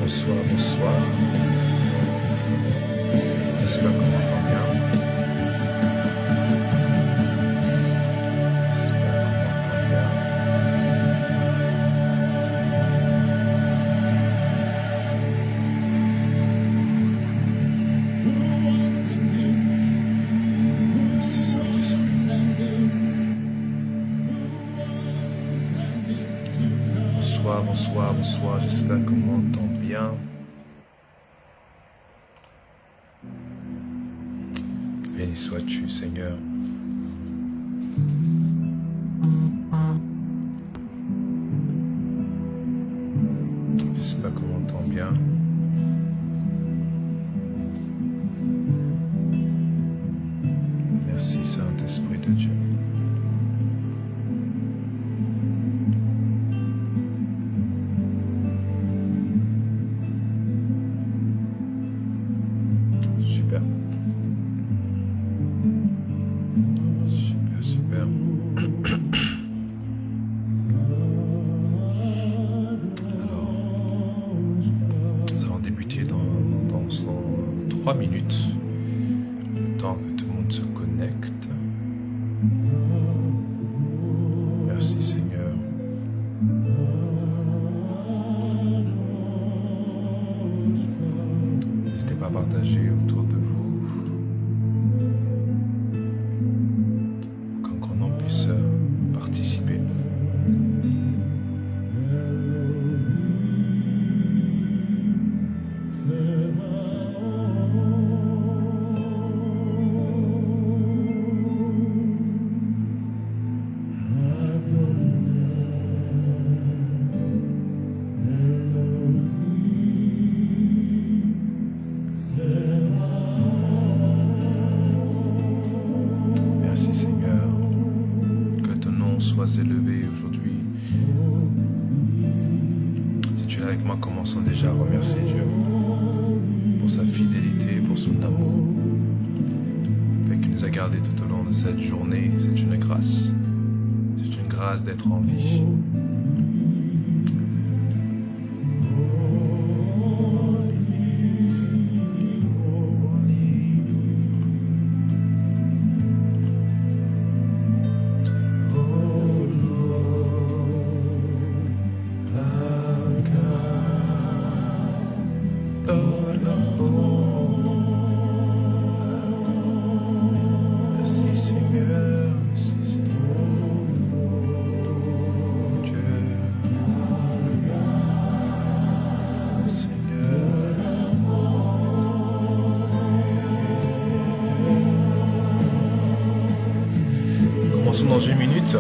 bonsoir, bonsoir. J'espère qu'on m'entend bien. J'espère qu'on m'entend bien. Merci Saint-Esprit. Bonsoir, bonsoir, bonsoir. J'espère qu'on m'entend bien. Béni sois-tu, Seigneur. J'espère qu'on m'entend bien. Merci, Saint-Esprit de Dieu. Super. Super, super. Alors, nous allons débuter dans 3 minutes, le temps que tout le monde se connecte. Merci Seigneur. N'hésitez pas à partager autour de vous, qu'un grand nombre puisse participer. Merci Seigneur, que ton nom soit élevé aujourd'hui. Si tu es là avec moi, commençons déjà à remercier Dieu pour sa fidélité, pour son amour, fait qu'il nous a gardés tout au long de cette journée. C'est une grâce. C'est une grâce d'être en vie. Merci Seigneur, merci Seigneur, Dieu, Seigneur. Commençons dans 1 minute.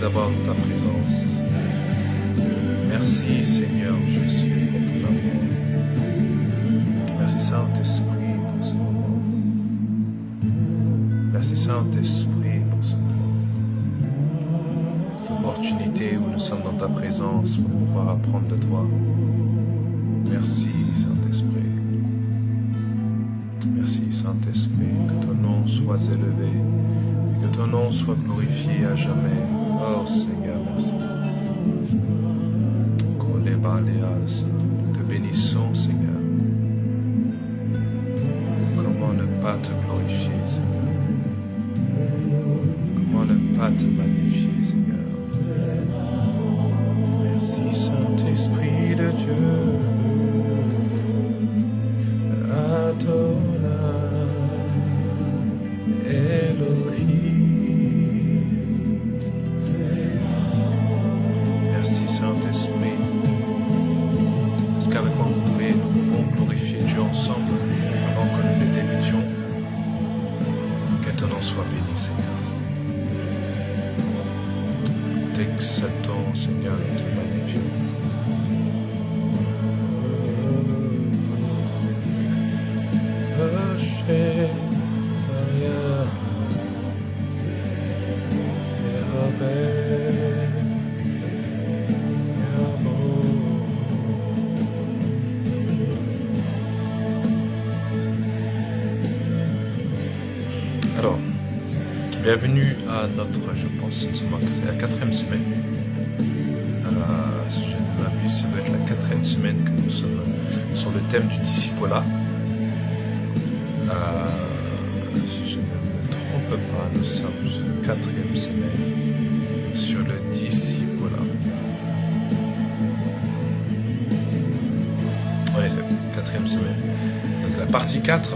D'avoir ta présence. Merci Seigneur Jésus pour ton amour. Merci Saint-Esprit pour ce moment. Merci Saint-Esprit pour ce moment. Cette opportunité où nous sommes dans ta présence pour pouvoir apprendre de toi. Merci Saint-Esprit. Merci Saint-Esprit. Que ton nom soit élevé. Que ton nom soit glorifié à jamais. Oh Seigneur, merci. Nous te bénissons, Seigneur. Comment ne pas te glorifier, Seigneur? Comment ne pas te magnifier, Seigneur? Merci, Saint-Esprit de Dieu. Adonai, Elohim. Merci Saint-Esprit, parce qu'avec moi nous pouvons glorifier Dieu ensemble avant que nous ne débutions. Que ton nom soit béni Seigneur. Nous t'exaltons Seigneur et te magnifions. Bienvenue à notre, je pense, c'est la 4e semaine. Si je ne m'abuse, ça doit être la 4e semaine que nous sommes sur le thème du discipolat. Si je ne me trompe pas, nous sommes sur la 4e semaine sur le discipolat. En effet, 4e semaine. Donc la partie 4.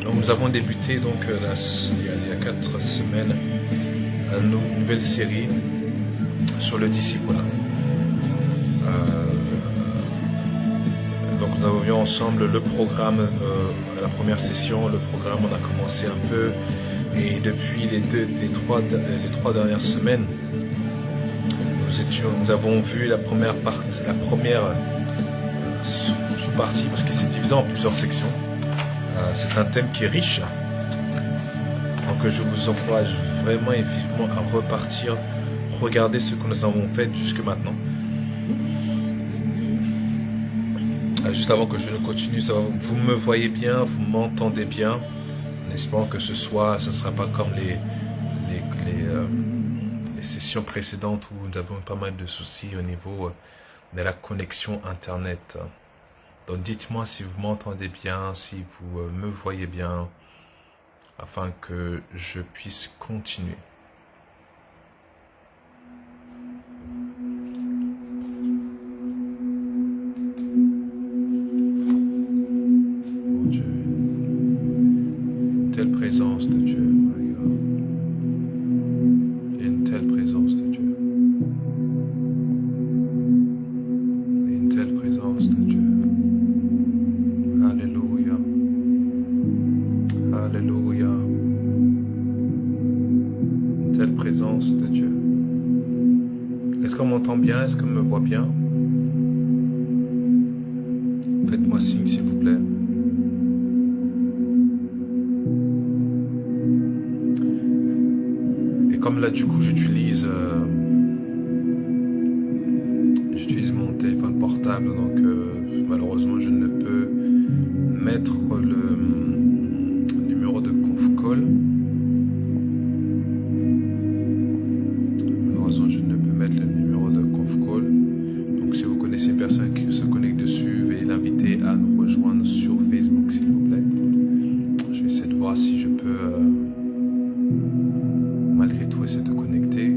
Donc nous avons débuté donc il y a 4 semaines une nouvelle série sur le discipolat. Donc nous avons vu ensemble le programme à la première session. Le programme, on a commencé un peu, et depuis les trois dernières semaines, nous avons vu la première sous-partie, parce qu'il s'est divisé en plusieurs sections. C'est un thème qui est riche, donc je vous encourage vraiment et vivement à repartir, regarder ce que nous avons fait jusque maintenant. Juste avant que je ne continue, vous me voyez bien, vous m'entendez bien, en espérant que ce ne sera pas comme les sessions précédentes où nous avons pas mal de soucis au niveau de la connexion internet. Donc dites-moi si vous m'entendez bien, si vous me voyez bien, afin que je puisse continuer. Mon Dieu, une telle présence de Dieu, regarde. Il y a une telle présence de Dieu. Une telle présence de Dieu. Alléluia. Alléluia. Une telle présence de Dieu. Est-ce qu'on m'entend bien? Est-ce qu'on me voit bien? Faites-moi signe s'il vous plaît. Et comme là du coup j'utilise mon téléphone portable, donc malheureusement je ne peux mettre le numéro de conf call. Malheureusement je ne peux mettre le numéro de conf call. Donc si vous connaissez une personne qui se connecte dessus, veuillez l'inviter à nous rejoindre sur Facebook s'il vous plaît. Je vais essayer de voir si je peux malgré tout essayer de connecter.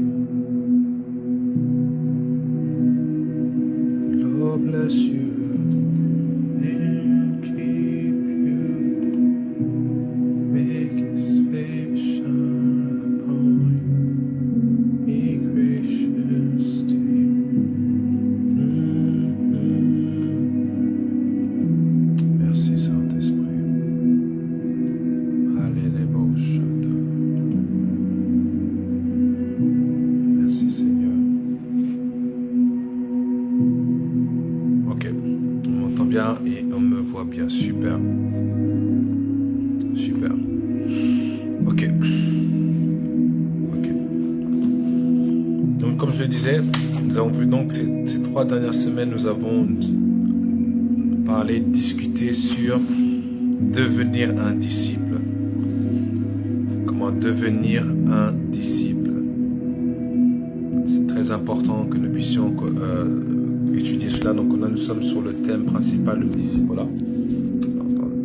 Lord bless you. Et on me voit bien, super. Super. Ok. Donc comme je le disais, nous avons vu donc ces 3 dernières semaines, nous avons parlé, discuté sur devenir un disciple. Comment devenir un disciple. C'est très important que nous puissions étudier cela. Donc là nous sommes sur le thème principal, le discipolat.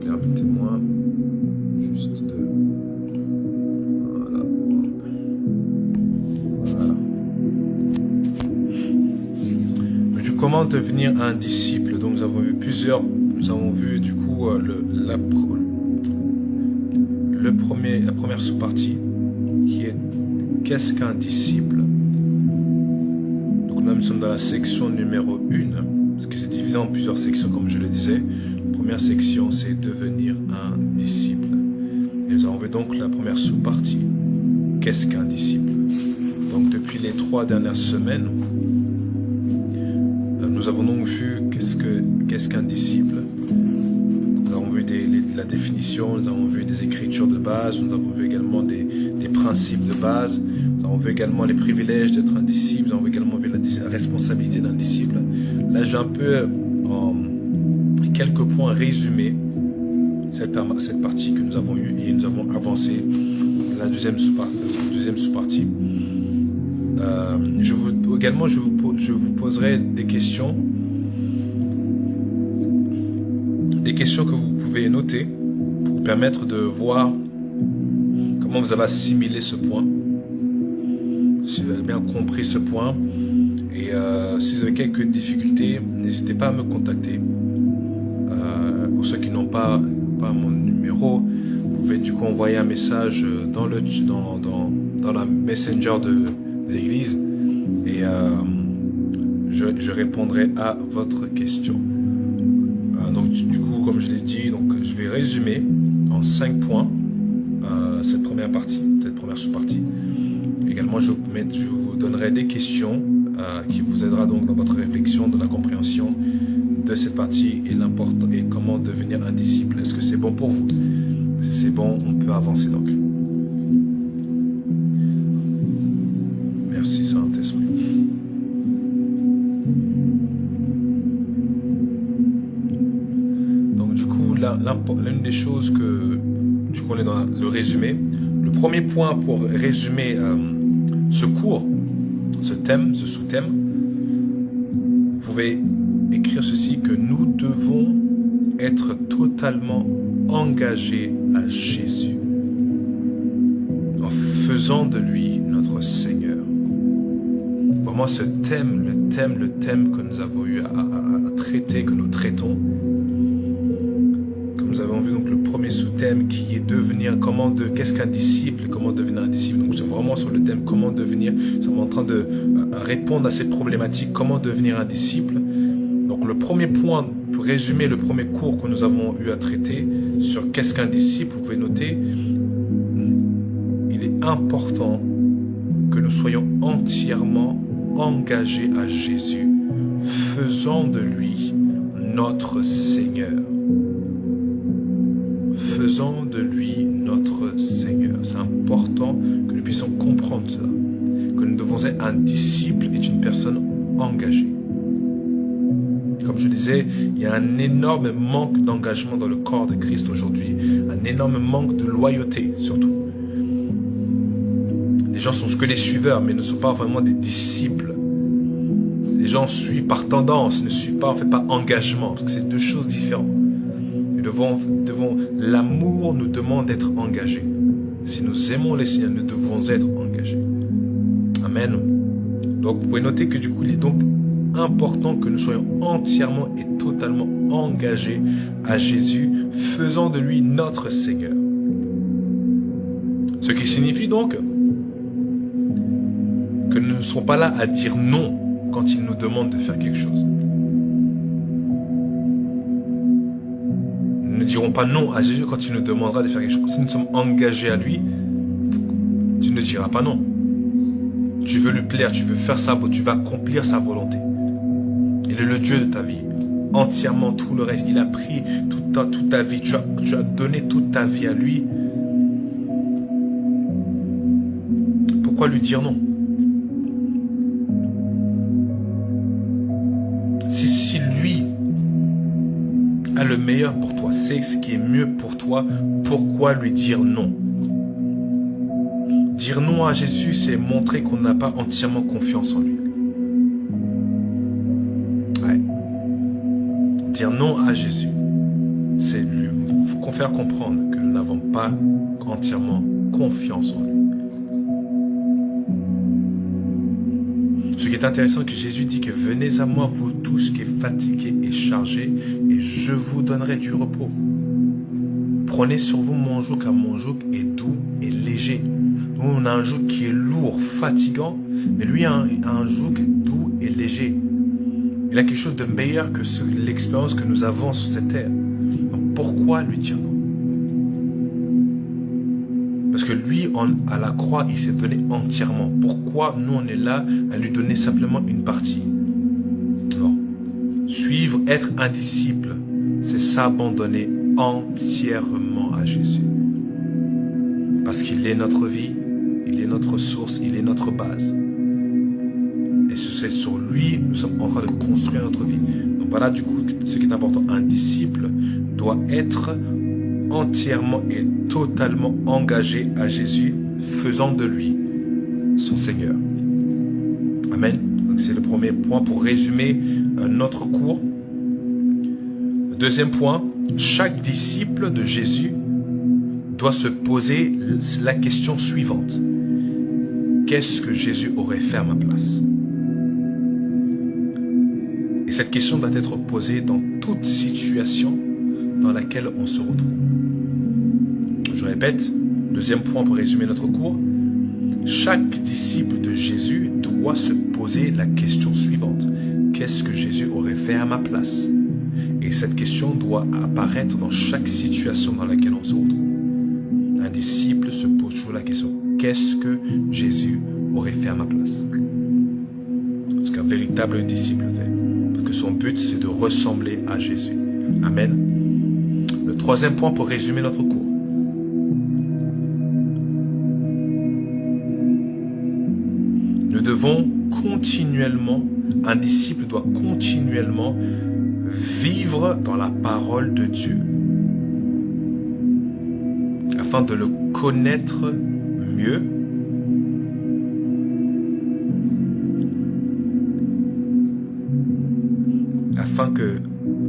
Permettez-moi juste de... Voilà. Mais comment devenir un disciple? Donc nous avons vu du coup la première sous-partie qui est qu'est-ce qu'un disciple? Là, nous sommes dans la section numéro 1, parce que c'est divisé en plusieurs sections, comme je le disais. La première section, c'est devenir un disciple. Et nous avons vu donc la première sous-partie. Qu'est-ce qu'un disciple? Donc, depuis les 3 dernières semaines, nous avons donc vu qu'est-ce qu'un disciple. Nous avons vu la définition, nous avons vu des écritures de base, nous avons vu également des principes de base. Nous avons vu également les privilèges d'être un disciple, nous avons également vu la responsabilité d'un disciple. Là, je vais un peu, en quelques points, résumer cette partie que nous avons eue et nous avons avancé. Là, la deuxième sous-partie. Je vous poserai des questions que vous pouvez noter pour vous permettre de voir comment vous avez assimilé ce point, si vous avez bien compris ce point. Et si vous avez quelques difficultés, n'hésitez pas à me contacter. Pour ceux qui n'ont pas mon numéro, vous pouvez du coup envoyer un message dans la messenger de l'église et je répondrai à votre question. Donc du coup, comme je l'ai dit, donc je vais résumer en 5 points cette première sous-partie. Également, je vous donnerai des questions qui vous aidera donc dans votre réflexion, dans la compréhension de cette partie et comment devenir un disciple. Est-ce que c'est bon pour vous? Si c'est bon, on peut avancer donc. Merci Saint-Esprit. Donc du coup, l'une des choses que du coup on est dans le résumé. Le premier point pour résumer ce cours, ce thème, ce sous-thème, vous pouvez écrire ceci, que nous devons être totalement engagés à Jésus en faisant de lui notre Seigneur. Pour moi, ce thème, le thème que nous avons eu à traiter, que nous traitons, comme nous avons vu donc le premier sous-thème qui est qu'est-ce qu'un disciple, comment devenir un disciple. Donc c'est vraiment sur le thème comment devenir, nous sommes en train de répondre à cette problématique, comment devenir un disciple. Donc le premier point, pour résumer le premier cours que nous avons eu à traiter sur qu'est-ce qu'un disciple, vous pouvez noter, il est important que nous soyons entièrement engagés à Jésus, faisant de lui notre Seigneur. Faisant de lui notre Seigneur. C'est important que nous puissions comprendre cela, que nous devons être un disciple est une personne engagée. Comme je disais, il y a un énorme manque d'engagement dans le corps de Christ aujourd'hui, un énorme manque de loyauté surtout. Les gens sont que des suiveurs, mais ne sont pas vraiment des disciples. Les gens suivent par tendance, ne suivent pas, en fait pas engagement, parce que c'est deux choses différentes. L'amour nous demande d'être engagés. Si nous aimons les Seigneurs, nous devons être engagés. Amen. Donc vous pouvez noter que du coup, il est donc important que nous soyons entièrement et totalement engagés à Jésus, faisant de lui notre Seigneur. Ce qui signifie donc que nous ne serons pas là à dire non quand il nous demande de faire quelque chose. Nous ne dirons pas non à Jésus quand il nous demandera de faire quelque chose. Si nous sommes engagés à lui, tu ne diras pas non. Tu veux lui plaire, tu veux faire tu vas accomplir sa volonté. Il est le Dieu de ta vie. Entièrement tout le reste. Il a pris toute ta vie. Tu as donné toute ta vie à lui. Pourquoi lui dire non? Si lui a le meilleur pour toi, c'est ce qui est mieux pour toi, pourquoi lui dire non? Dire non à Jésus, c'est montrer qu'on n'a pas entièrement confiance en lui. Ouais. Dire non à Jésus, c'est lui faire comprendre que nous n'avons pas entièrement confiance en lui. Ce qui est intéressant, c'est que Jésus dit que venez à moi, vous tous qui êtes fatigués et chargés, et je vous donnerai du repos. Prenez sur vous mon joug, car mon joug est doux et léger. Nous, on a un joug qui est lourd, fatigant, mais lui a un joug doux et léger. Il a quelque chose de meilleur que l'expérience que nous avons sur cette terre. Donc pourquoi lui dire non? Parce que lui, à la croix, il s'est donné entièrement. Pourquoi nous, on est là à lui donner simplement une partie? Non. Suivre, être un disciple, c'est s'abandonner entièrement à Jésus. Parce qu'il est notre vie, il est notre source, il est notre base. Et c'est sur lui, nous sommes en train de construire notre vie. Donc voilà, du coup, ce qui est important. Un disciple doit être entièrement et totalement engagé à Jésus faisant de lui son Seigneur. Amen. Donc c'est le premier point pour résumer notre cours. Le deuxième point, chaque disciple de Jésus doit se poser la question suivante. Qu'est-ce que Jésus aurait fait à ma place? Et cette question doit être posée dans toute situation dans laquelle on se retrouve. Je répète, deuxième point pour résumer notre cours. Chaque disciple de Jésus doit se poser la question suivante. Qu'est-ce que Jésus aurait fait à ma place? Et cette question doit apparaître dans chaque situation dans laquelle on se retrouve. Un disciple se pose toujours la question. Qu'est-ce que Jésus aurait fait à ma place? Ce qu'un véritable disciple fait. Parce que son but, c'est de ressembler à Jésus. Amen. Le troisième point pour résumer notre cours. Nous devons continuellement, un disciple doit continuellement vivre dans la parole de Dieu afin de le connaître mieux afin que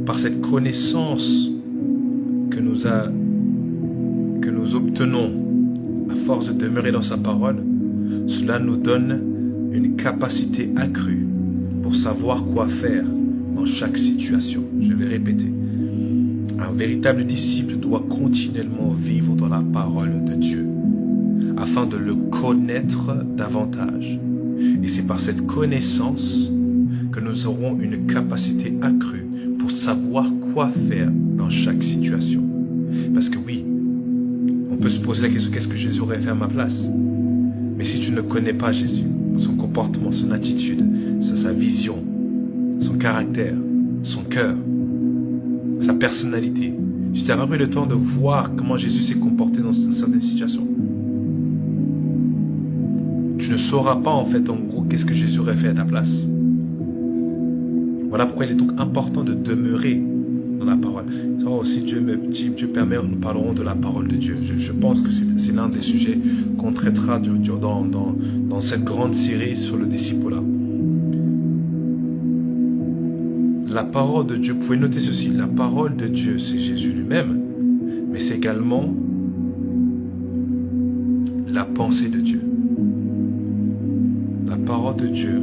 par cette connaissance que nous obtenons à force de demeurer dans sa parole, cela nous donne une capacité accrue pour savoir quoi faire dans chaque situation. Je vais répéter. Un véritable disciple doit continuellement vivre dans la parole de Dieu afin de le connaître davantage. Et c'est par cette connaissance que nous aurons une capacité accrue pour savoir quoi faire dans chaque situation. Parce que oui, on peut se poser la question, qu'est-ce que Jésus aurait fait à ma place? Mais si tu ne connais pas Jésus, son comportement, son attitude, sa vision, son caractère, son cœur, sa personnalité, tu n'as pas pris le temps de voir comment Jésus s'est comporté dans certaines situations. Tu ne sauras pas en fait en gros qu'est-ce que Jésus aurait fait à ta place. Voilà pourquoi il est donc important de demeurer dans la parole. Si Dieu permet, nous parlerons de la parole de Dieu. Je pense que c'est l'un des sujets qu'on traitera dans cette grande série sur le discipulat. La parole de Dieu, vous pouvez noter ceci, la parole de Dieu, c'est Jésus lui-même, mais c'est également la pensée de Dieu. La parole de Dieu,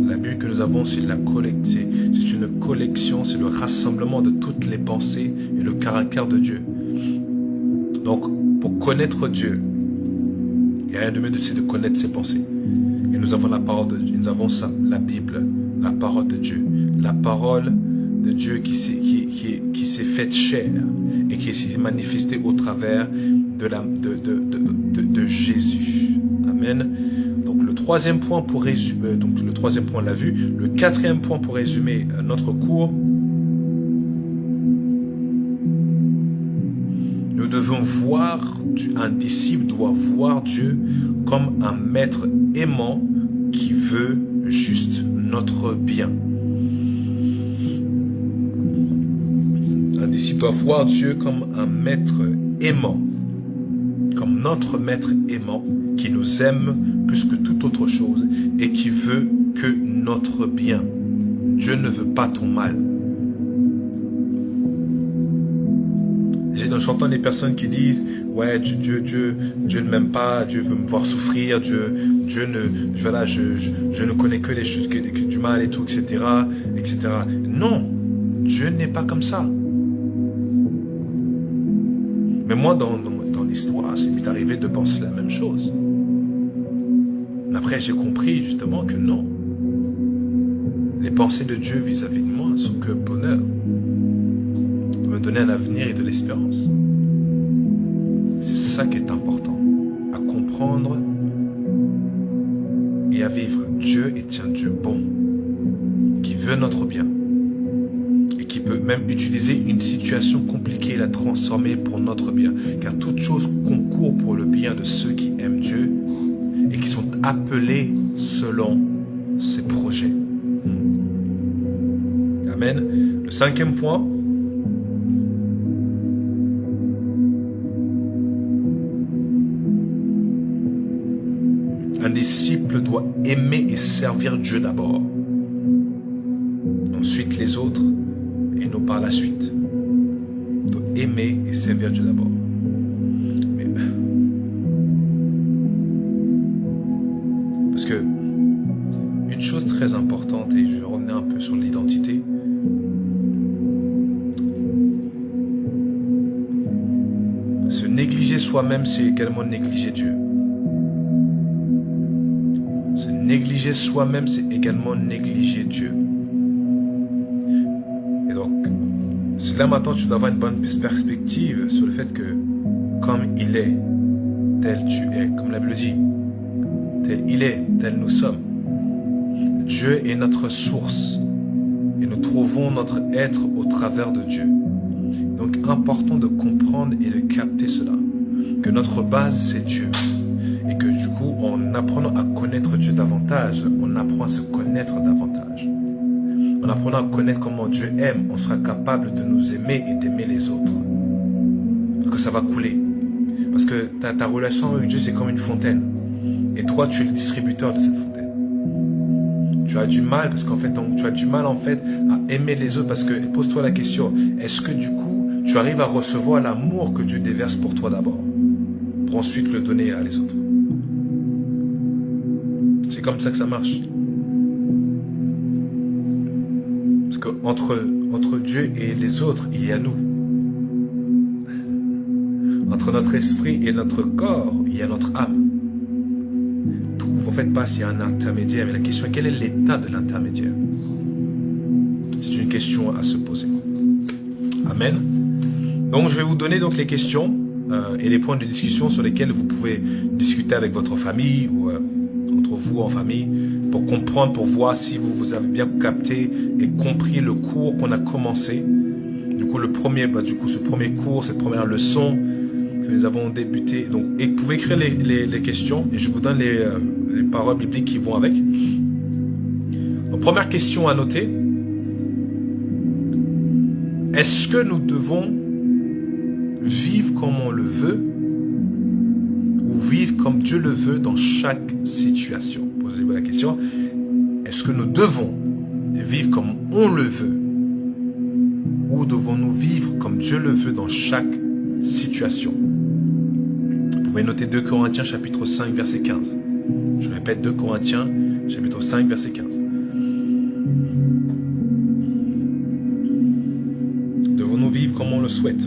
la Bible que nous avons, c'est une collection, c'est le rassemblement de toutes les pensées et le caractère de Dieu. Donc, pour connaître Dieu, il n'y a rien de mieux de connaître ses pensées. Et nous avons la parole de Dieu, nous avons ça, la Bible, la parole de Dieu. La parole de Dieu qui s'est faite chair et qui s'est manifestée au travers de Jésus. Amen. Donc le troisième point pour résumer, le troisième point on l'a vu. Le quatrième point pour résumer notre cours. Nous devons un disciple doit voir Dieu comme un maître aimant qui veut juste notre bien. Un disciple doit voir Dieu comme un maître aimant, comme notre maître aimant qui nous aime plus que toute autre chose et qui veut que notre bien. Dieu ne veut pas ton mal. J'entends des personnes qui disent ouais, Dieu ne m'aime pas, Dieu veut me voir souffrir, je ne connais que les choses du mal et tout, etc. Non, Dieu n'est pas comme ça. Mais moi, dans l'histoire, c'est vite arrivé de penser la même chose. Mais après, j'ai compris justement que non. Les pensées de Dieu vis-à-vis de moi sont que bonheur. De me donner un avenir et de l'espérance. C'est ça qui est important. À comprendre et à vivre. Dieu est un Dieu bon. Qui veut notre bien. Et qui peut même utiliser une situation compliquée et la transformer pour notre bien. Car toute chose concourt pour le bien de ceux qui aiment Dieu et qui sont appelés selon ses projets. Amen. Le cinquième point. disciple doit aimer et servir Dieu d'abord. Ensuite les autres, et nous par la suite. Il doit aimer et servir Dieu d'abord. Mais, parce que une chose très importante, et je vais revenir un peu sur l'identité, se négliger soi-même, c'est également négliger Dieu. Se négliger soi-même, c'est également négliger Dieu. Et donc, là maintenant, tu dois avoir une bonne perspective sur le fait que, comme il est, tel tu es, comme la Bible dit, tel il est, tel nous sommes. Dieu est notre source et nous trouvons notre être au travers de Dieu. Donc, important de comprendre et de capter cela, que notre base c'est Dieu et que du coup, en apprenant à connaître Dieu davantage, on apprend à se connaître davantage. En apprenant à connaître comment Dieu aime, on sera capable de nous aimer et d'aimer les autres. Parce que ça va couler. Parce que ta relation avec Dieu, c'est comme une fontaine. Et toi, tu es le distributeur de cette fontaine. Tu as du mal, parce qu'en fait, tu as du mal en fait à aimer les autres. Parce que, pose-toi la question, est-ce que du coup, tu arrives à recevoir l'amour que Dieu déverse pour toi d'abord, pour ensuite le donner à les autres? C'est comme ça que ça marche. Parce que entre Dieu et les autres, il y a nous. Entre notre esprit et notre corps, il y a notre âme. Tout en fait passe, il y a un intermédiaire. Mais la question est, quel est l'état de l'intermédiaire? C'est une question à se poser. Amen. Donc je vais vous donner donc les questions et les points de discussion sur lesquels vous pouvez discuter avec votre famille ou entre vous en famille, pour comprendre, pour voir si vous avez bien capté et compris le cours qu'on a commencé. Du coup, ce premier cours, cette première leçon que nous avons débuté. Donc, et vous pouvez écrire les questions et je vous donne les paroles bibliques qui vont avec. Donc, première question à noter. Est-ce que nous devons vivre comme on le veut ou vivre comme Dieu le veut dans chaque situation? Posez-vous la question. Est-ce que nous devons vivre comme on le veut ou devons-nous vivre comme Dieu le veut dans chaque situation? Vous pouvez noter 2 Corinthiens chapitre 5 verset 15. Je répète 2 Corinthiens chapitre 5 verset 15. Devons-nous vivre comme on le souhaite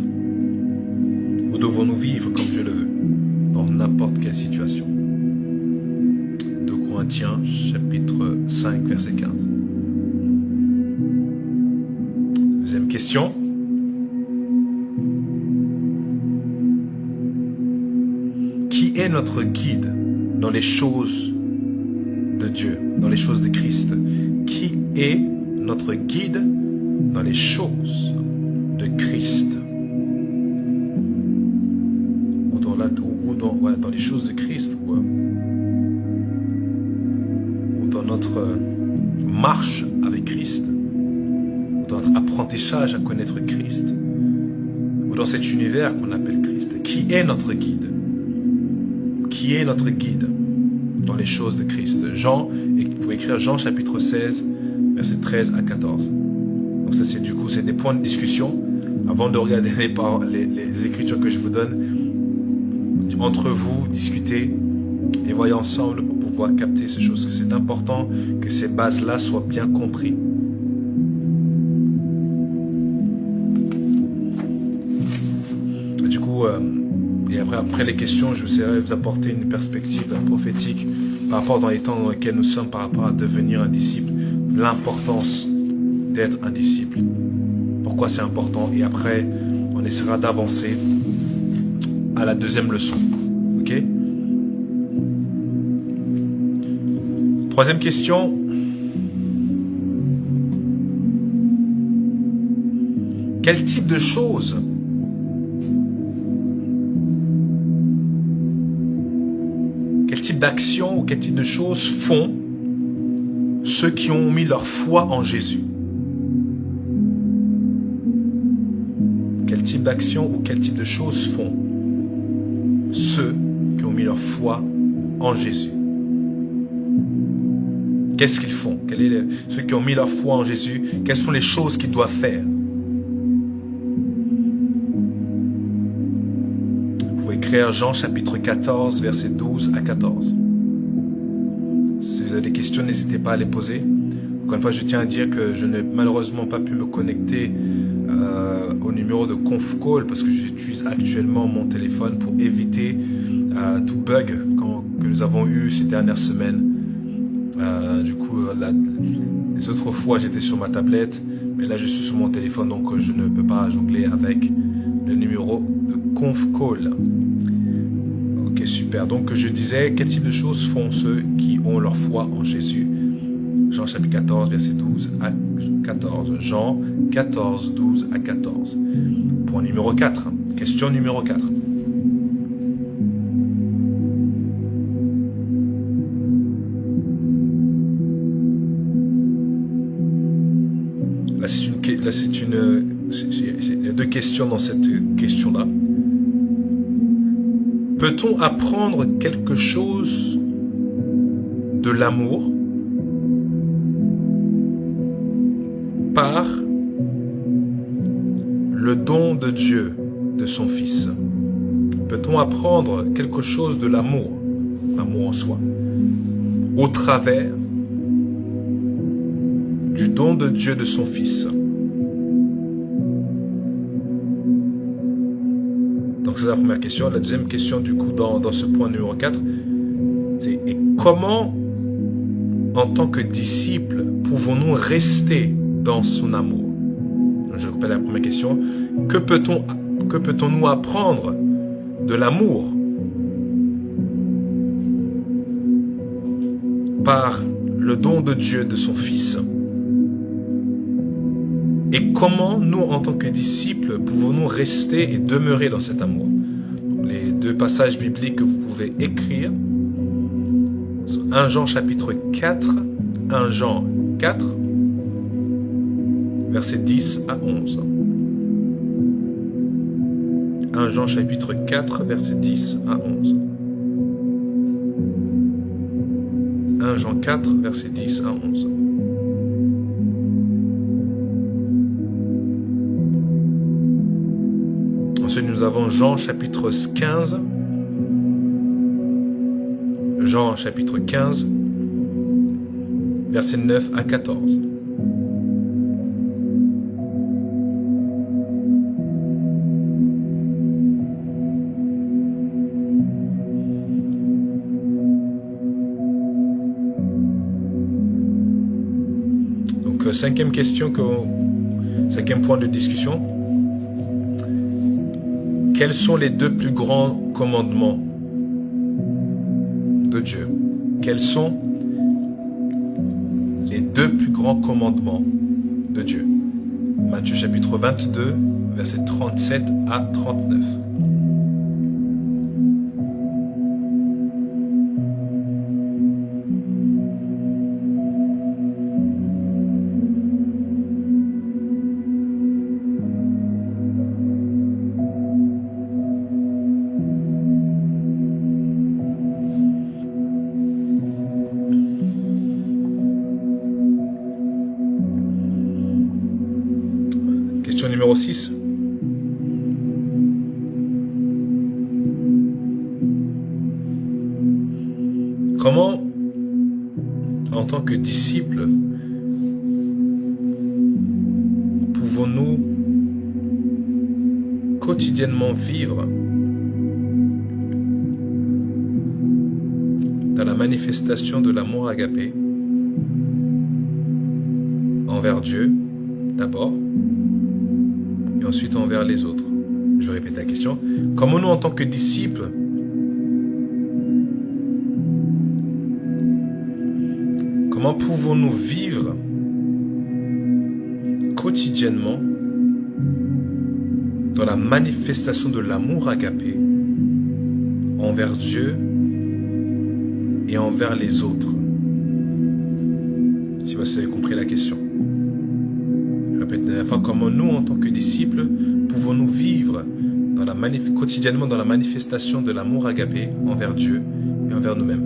ou devons-nous vivre comme Dieu le veut dans n'importe quelle situation? 2 Corinthiens chapitre 5 verset 15. Deuxième question. Qui est notre guide dans les choses de Dieu, dans les choses de Christ? Qui est notre guide dans les choses de Christ? Dans les choses de Christ, ou dans notre marche avec Christ, ou dans notre apprentissage à connaître Christ, ou dans cet univers qu'on appelle Christ. Qui est notre guide? Qui est notre guide dans les choses de Christ? Jean, et vous pouvez écrire Jean chapitre 16, versets 13 à 14. Donc ça c'est du coup, c'est des points de discussion. Avant de regarder les écritures que je vous donne, entre vous, discutez et voyez ensemble pour pouvoir capter ces choses. C'est important que ces bases-là soient bien comprises. Du coup, et après les questions, je vais vous apporter une perspective prophétique par rapport dans les temps dans lesquels nous sommes, par rapport à devenir un disciple, l'importance d'être un disciple, pourquoi c'est important, et après on essaiera d'avancer à la deuxième leçon. Ok? Troisième question. Quel type de choses quel type d'actions ou quel type de choses font ceux qui ont mis leur foi en Jésus? Quel type d'action ou quel type de choses font ceux qui ont mis leur foi en Jésus? Qu'est-ce qu'ils font? Ceux qui ont mis leur foi en Jésus, quelles sont les choses qu'ils doivent faire? Vous pouvez écrire Jean chapitre 14, versets 12 à 14. Si vous avez des questions, n'hésitez pas à les poser. Encore une fois, je tiens à dire que je n'ai malheureusement pas pu me connecter au numéro de conf call parce que j'utilise actuellement mon téléphone pour éviter tout bug que nous avons eu ces dernières semaines. Du coup, les autres fois j'étais sur ma tablette, mais là je suis sur mon téléphone, donc je ne peux pas jongler avec le numéro de conf call. Ok, super. Donc je disais, quel type de choses font ceux qui ont leur foi en Jésus? Jean chapitre 14, verset 12 à 14. Jean 14, 12 à 14. Point numéro 4. Question numéro 4. Il y a deux questions dans cette question-là. Peut-on apprendre quelque chose de l'amour par le don de Dieu, de son Fils? Peut-on apprendre quelque chose de l'amour, l'amour en soi, au travers du don de Dieu de son Fils? Donc c'est la première question. La deuxième question du coup dans ce point numéro 4, c'est comment en tant que disciples pouvons-nous rester dans son amour? Je répète la première question. Que peut-on apprendre de l'amour par le don de Dieu de son Fils? Et comment nous, en tant que disciples, pouvons-nous rester et demeurer dans cet amour? Les deux passages bibliques que vous pouvez écrire sont 1 Jean chapitre 4, 1 Jean 4, versets 10 à 11. 1 Jean chapitre 4, versets 10 à 11. 1 Jean 4, versets 10 à 11. Ensuite, nous avons Jean chapitre 15. Jean chapitre 15, versets 9 à 14. Donc, cinquième point de discussion. Quels sont les deux plus grands commandements de Dieu? Quels sont les deux plus grands commandements de Dieu? Matthieu chapitre 22, versets 37 à 39. Question numéro 6. Comment, en tant que disciples, pouvons-nous quotidiennement vivre dans la manifestation de l'amour agapé envers Dieu d'abord et ensuite envers les autres? Je vais répéter la question. Comment nous, en tant que disciples, comment pouvons-nous vivre quotidiennement dans la manifestation de l'amour agapé envers Dieu et envers les autres? Si vous avez compris la question. Je répète la dernière fois, comment nous, en tant que disciples, pouvons-nous vivre quotidiennement dans la manifestation de l'amour agapé envers Dieu et envers nous-mêmes?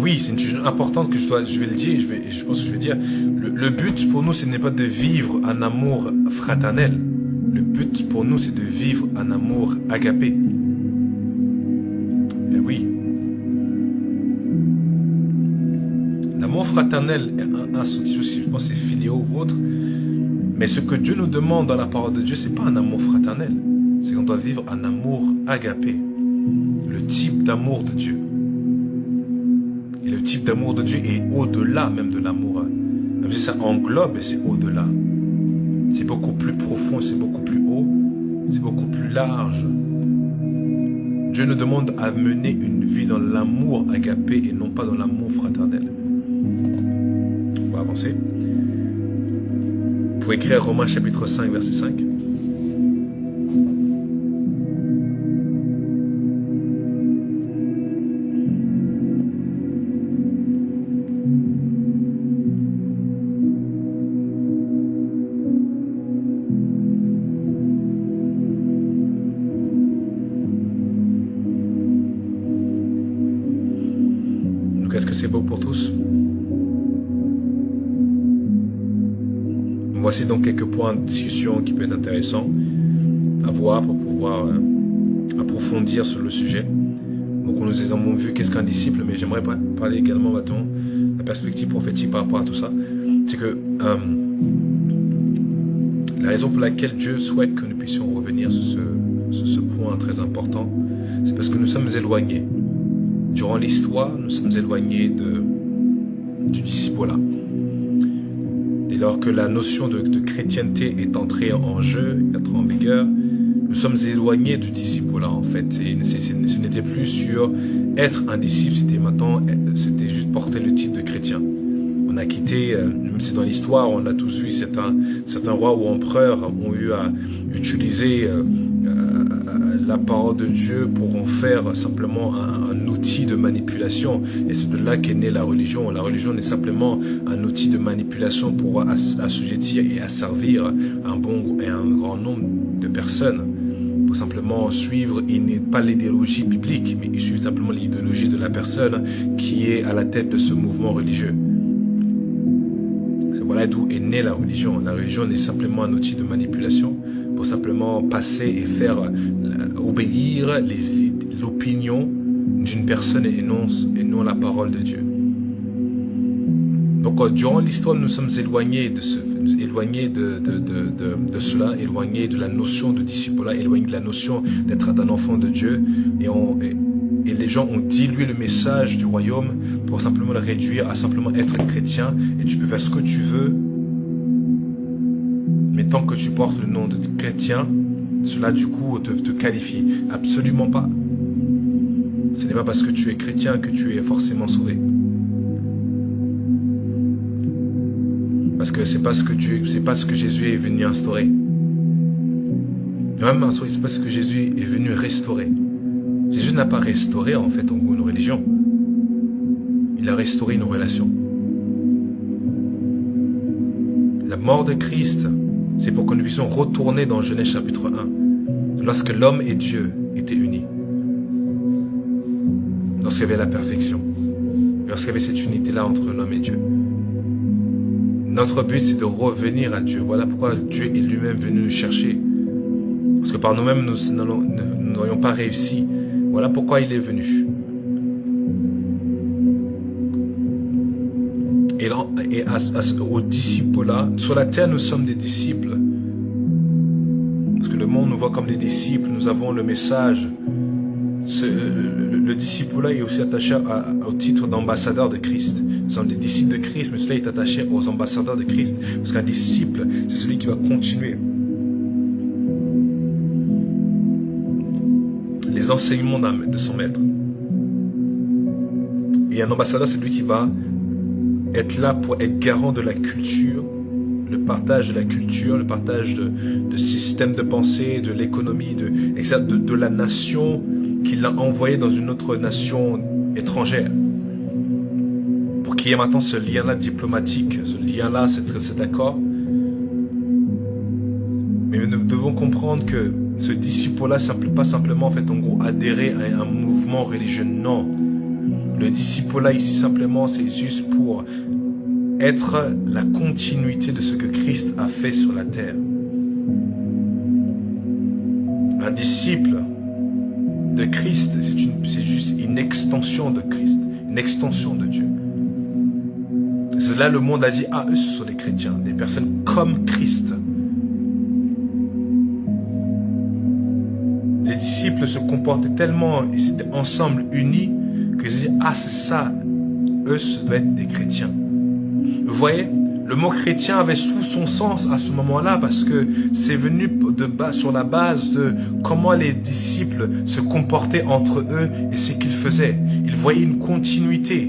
oui, c'est une chose importante que je vais le dire, je pense que je vais dire. Le but pour nous, ce n'est pas de vivre un amour fraternel. Le but pour nous, c'est de vivre un amour agapé. Et oui. L'amour fraternel a son titre aussi, je pense que c'est philéo ou autre. Mais ce que Dieu nous demande dans la parole de Dieu, c'est pas un amour fraternel. C'est qu'on doit vivre un amour agapé. Le type d'amour de Dieu. Et le type d'amour de Dieu est au-delà même de l'amour. Même si ça englobe, c'est au-delà. C'est beaucoup plus profond, c'est beaucoup plus haut, c'est beaucoup plus large. Dieu nous demande à mener une vie dans l'amour agapé et non pas dans l'amour fraternel. On va avancer. Pour écrire Romains chapitre 5, verset 5. Donc est-ce que c'est beau pour tous? Voici donc quelques points de discussion qui peuvent être intéressants à voir pour pouvoir approfondir sur le sujet. Donc nous avons vu qu'est-ce qu'un disciple, mais j'aimerais parler également maintenant de la perspective prophétique par rapport à tout ça. C'est que la raison pour laquelle Dieu souhaite que nous puissions revenir sur ce point très important, c'est parce que nous sommes éloignés. Durant l'histoire, nous sommes éloignés du disciple-là. Et lors que la notion de chrétienté est entrée en jeu, est entrée en vigueur, nous sommes éloignés du disciple-là en fait. Ce n'était plus sur être un disciple, c'était juste porter le titre de chrétien. On a quitté, même si dans l'histoire on a tous vu, certains rois ou empereurs ont eu à utiliser la parole de Dieu pour en faire simplement un outil de manipulation. Et c'est de là qu'est née la religion. La religion est simplement un outil de manipulation pour assujettir et asservir un bon et un grand nombre de personnes. Pour simplement suivre, pas l'idéologie biblique, mais ils suivent simplement l'idéologie de la personne qui est à la tête de ce mouvement religieux. Voilà d'où est née la religion. La religion est simplement un outil de manipulation pour simplement passer et faire obéir l'opinion d'une personne et non la parole de Dieu. Donc durant l'histoire, nous sommes éloignés de cela, éloignés de la notion de disciple-là, éloignés de la notion d'être un enfant de Dieu, et les gens ont dilué le message du royaume pour simplement le réduire à simplement être chrétien, et tu peux faire ce que tu veux, mais tant que tu portes le nom de chrétien, cela du coup te qualifie. Absolument pas. Ce n'est pas parce que tu es chrétien que tu es forcément sauvé. Parce que c'est pas ce que Jésus est venu instaurer. Même instaurer, c'est pas ce que Jésus est venu restaurer. Jésus n'a pas restauré en fait une religion. Il a restauré une relation. La mort de Christ, c'est pour que nous puissions retourner dans Genèse chapitre 1, lorsque l'homme et Dieu étaient unis. Lorsqu'il y avait la perfection. Lorsqu'il y avait cette unité-là entre l'homme et Dieu. Notre but, c'est de revenir à Dieu. Voilà pourquoi Dieu est lui-même venu nous chercher. Parce que par nous-mêmes, nous n'aurions pas réussi. Voilà pourquoi il est venu. Et aux disciples-là, sur la terre, nous sommes des disciples. Parce que le monde nous voit comme des disciples. Nous avons le message. Le disciple-là est aussi attaché au titre d'ambassadeur de Christ. Nous sommes des disciples de Christ, mais cela est attaché aux ambassadeurs de Christ. Parce qu'un disciple, c'est celui qui va continuer les enseignements de son maître. Et un ambassadeur, c'est lui qui va être là pour être garant de la culture, le partage de la culture, le partage de système de pensée, de l'économie, de la nation qu'il a envoyée dans une autre nation étrangère. Pour qu'il y ait maintenant ce lien-là diplomatique, ce lien-là, cet accord. Mais nous devons comprendre que ce disciple-là, pas simplement en fait, en gros, adhérer à un mouvement religieux, non. Le disciple-là ici simplement, c'est juste pour être la continuité de ce que Christ a fait sur la terre. Un disciple de Christ, c'est juste une extension de Christ, une extension de Dieu. C'est là le monde a dit, ah, eux ce sont des chrétiens, des personnes comme Christ. Les disciples se comportaient tellement, ils étaient ensemble unis, qu'ils se disaient, ah c'est ça, eux ce doivent être des chrétiens. Vous voyez, le mot chrétien avait sous son sens à ce moment-là parce que c'est venu sur la base de comment les disciples se comportaient entre eux et ce qu'ils faisaient. Ils voyaient une continuité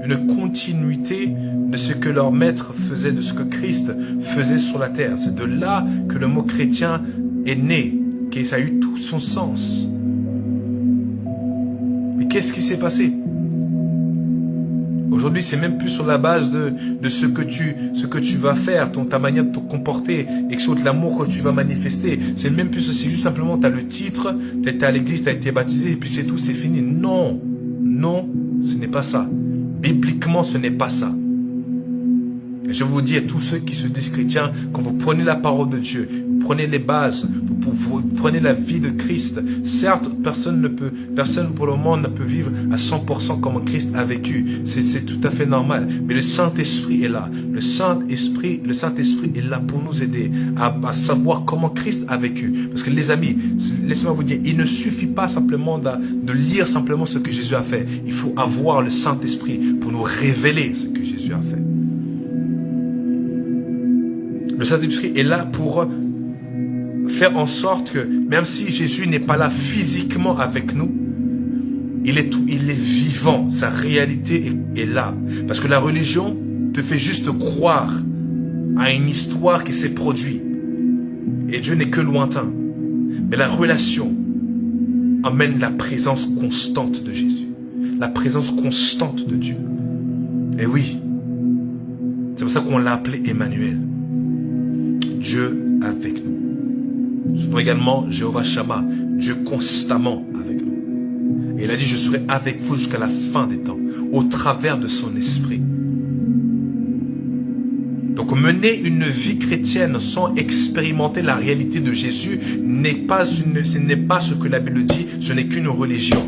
de ce que leur maître faisait, de ce que Christ faisait sur la terre. C'est de là que le mot chrétien est né, que ça a eu tout son sens. Mais qu'est-ce qui s'est passé? Aujourd'hui, c'est même plus sur la base de ce que tu vas faire, ta manière de te comporter, et sur l'amour que tu vas manifester. C'est même plus, c'est juste simplement, tu as le titre, tu es à l'église, tu as été baptisé, et puis c'est tout, c'est fini. Non, non, ce n'est pas ça. Bibliquement, ce n'est pas ça. Et je vous dis à tous ceux qui se disent chrétiens, quand vous prenez la parole de Dieu, vous prenez les bases, vous prenez la vie de Christ. Certes, personne pour le moment ne peut vivre à 100% comme Christ a vécu. C'est tout à fait normal. Mais le Saint-Esprit est là. Le Saint-Esprit est là pour nous aider à savoir comment Christ a vécu. Parce que les amis, laissez-moi vous dire, il ne suffit pas simplement de lire simplement ce que Jésus a fait. Il faut avoir le Saint-Esprit pour nous révéler ce que Jésus a fait. Le Saint-Esprit est là pour faire en sorte que, même si Jésus n'est pas là physiquement avec nous, il est vivant, sa réalité est là. Parce que la religion te fait juste croire à une histoire qui s'est produite. Et Dieu n'est que lointain. Mais la relation amène la présence constante de Jésus. La présence constante de Dieu. Et oui, c'est pour ça qu'on l'a appelé Emmanuel. Dieu avec nous. Son nom également Jéhovah Shammah, Dieu constamment avec nous. Et il a dit, je serai avec vous jusqu'à la fin des temps, au travers de son esprit. Donc mener une vie chrétienne sans expérimenter la réalité de Jésus ce n'est pas ce que la Bible dit, ce n'est qu'une religion.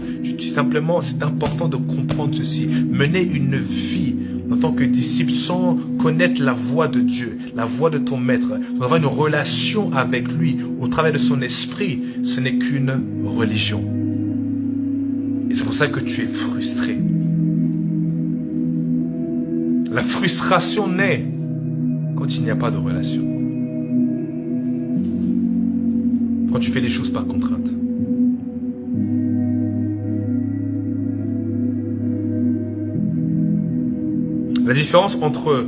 Simplement, c'est important de comprendre ceci. Mener une vie en tant que disciple sans connaître la voix de Dieu, la voix de ton maître, sans avoir une relation avec lui au travers de son esprit, ce n'est qu'une religion. Et c'est pour ça que tu es frustré. La frustration naît quand il n'y a pas de relation. Quand tu fais les choses par contrainte. La différence entre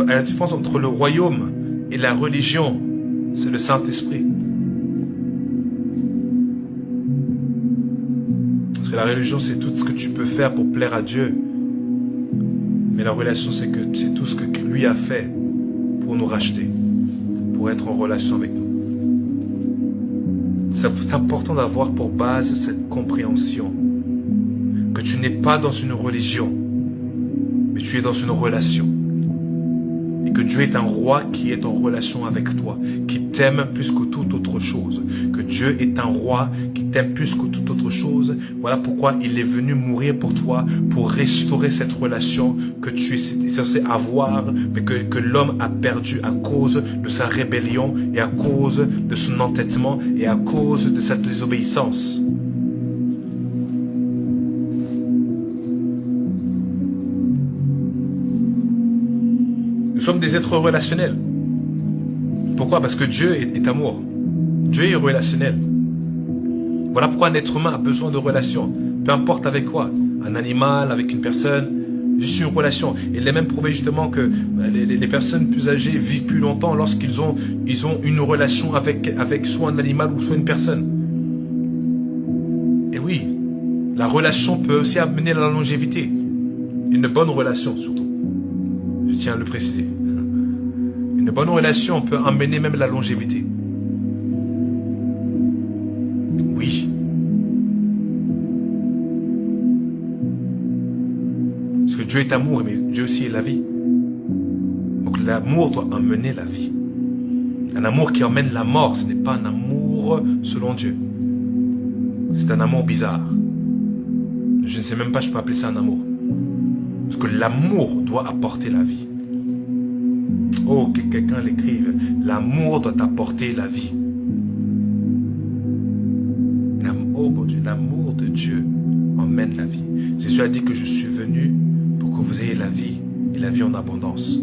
la différence entre le royaume et la religion, c'est le Saint-Esprit. Parce que la religion, c'est tout ce que tu peux faire pour plaire à Dieu. Mais la relation, c'est tout ce que lui a fait pour nous racheter, pour être en relation avec nous. C'est important d'avoir pour base cette compréhension que tu n'es pas dans une religion, mais tu es dans une relation. Et que Dieu est un roi qui est en relation avec toi, qui t'aime plus que toute autre chose. Que Dieu est un roi qui t'aime plus que toute autre chose. Voilà pourquoi il est venu mourir pour toi, pour restaurer cette relation que tu es censé avoir, mais que l'homme a perdu à cause de sa rébellion et à cause de son entêtement et à cause de sa désobéissance. Nous sommes des êtres relationnels. Pourquoi? Parce que Dieu est amour. Dieu est relationnel. Voilà pourquoi un être humain a besoin de relations. Peu importe avec quoi. Un animal, avec une personne, juste une relation. Il est même prouvé justement que les personnes plus âgées vivent plus longtemps lorsqu'ils ont une relation avec soit un animal ou soit une personne. Et oui, la relation peut aussi amener à la longévité. Une bonne relation surtout. Je tiens à le préciser. Une bonne relation peut amener même la longévité. Oui. Dieu est amour, mais Dieu aussi est la vie. Donc l'amour doit emmener la vie. Un amour qui emmène la mort, ce n'est pas un amour selon Dieu. C'est un amour bizarre. Je ne sais même pas si je peux appeler ça un amour. Parce que l'amour doit apporter la vie. Oh, que quelqu'un l'écrive. L'amour doit apporter la vie. Oh mon Dieu, l'amour de Dieu emmène la vie. Jésus a dit que je suis venu pour que vous ayez la vie et la vie en abondance.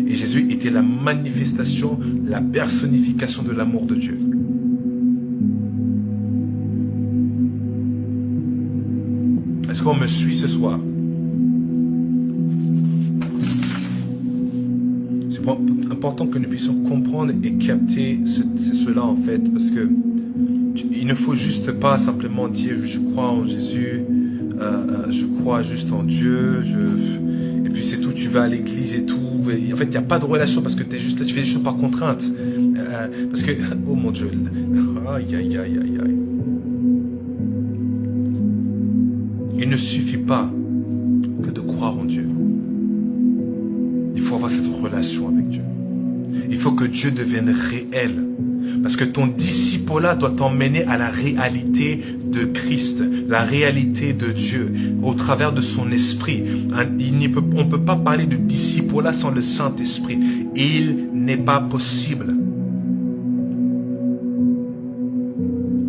Et Jésus était la manifestation, la personnification de l'amour de Dieu. Est-ce qu'on me suit ce soir? C'est important que nous puissions comprendre et capter cela en fait, parce que il ne faut juste pas simplement dire je crois en Jésus, je crois juste en Dieu, et puis c'est tout, tu vas à l'église et tout. Et en fait, il n'y a pas de relation parce que tu es juste là, tu fais des choses par contrainte. Parce que, oh mon Dieu, aïe, aïe, aïe, aïe, aïe. Il ne suffit pas que de croire en Dieu. Il faut avoir cette relation avec Dieu. Il faut que Dieu devienne réel. Parce que ton disciple-là doit t'emmener à la réalité de Christ, la réalité de Dieu, au travers de son esprit. On ne peut pas parler de disciple-là sans le Saint-Esprit. Il n'est pas possible.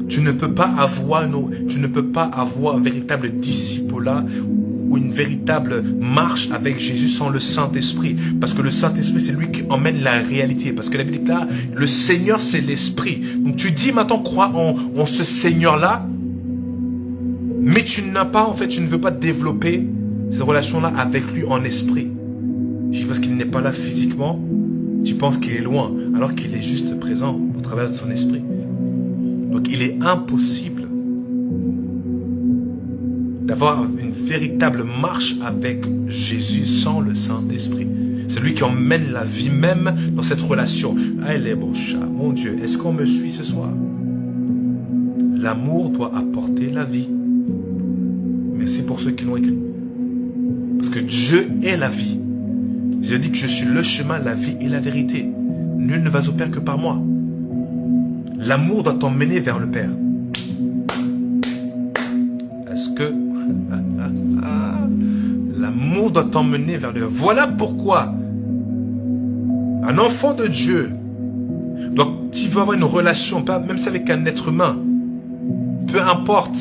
Tu ne peux pas avoir un véritable disciple-là ou une véritable marche avec Jésus sans le Saint-Esprit. Parce que le Saint-Esprit, c'est lui qui emmène la réalité. Parce que la Bible dit là, le Seigneur, c'est l'Esprit. Donc tu dis maintenant, crois en ce Seigneur-là, mais tu n'as pas, en fait, tu ne veux pas développer cette relation-là avec lui en esprit. Je dis parce qu'il n'est pas là physiquement, tu penses qu'il est loin, alors qu'il est juste présent au travers de son esprit. Donc il est impossible d'avoir une véritable marche avec Jésus sans le Saint-Esprit. C'est lui qui emmène la vie même dans cette relation. Allez, bon chat, mon Dieu, est-ce qu'on me suit ce soir? L'amour doit apporter la vie. Merci pour ceux qui l'ont écrit. Parce que Dieu est la vie. Je dis que je suis le chemin, la vie et la vérité. Nul ne va au Père que par moi. L'amour doit t'emmener vers le Père. Est-ce que... L'amour doit t'emmener vers le Père. Voilà pourquoi un enfant de Dieu, donc tu veux avoir une relation, même si avec un être humain, peu importe,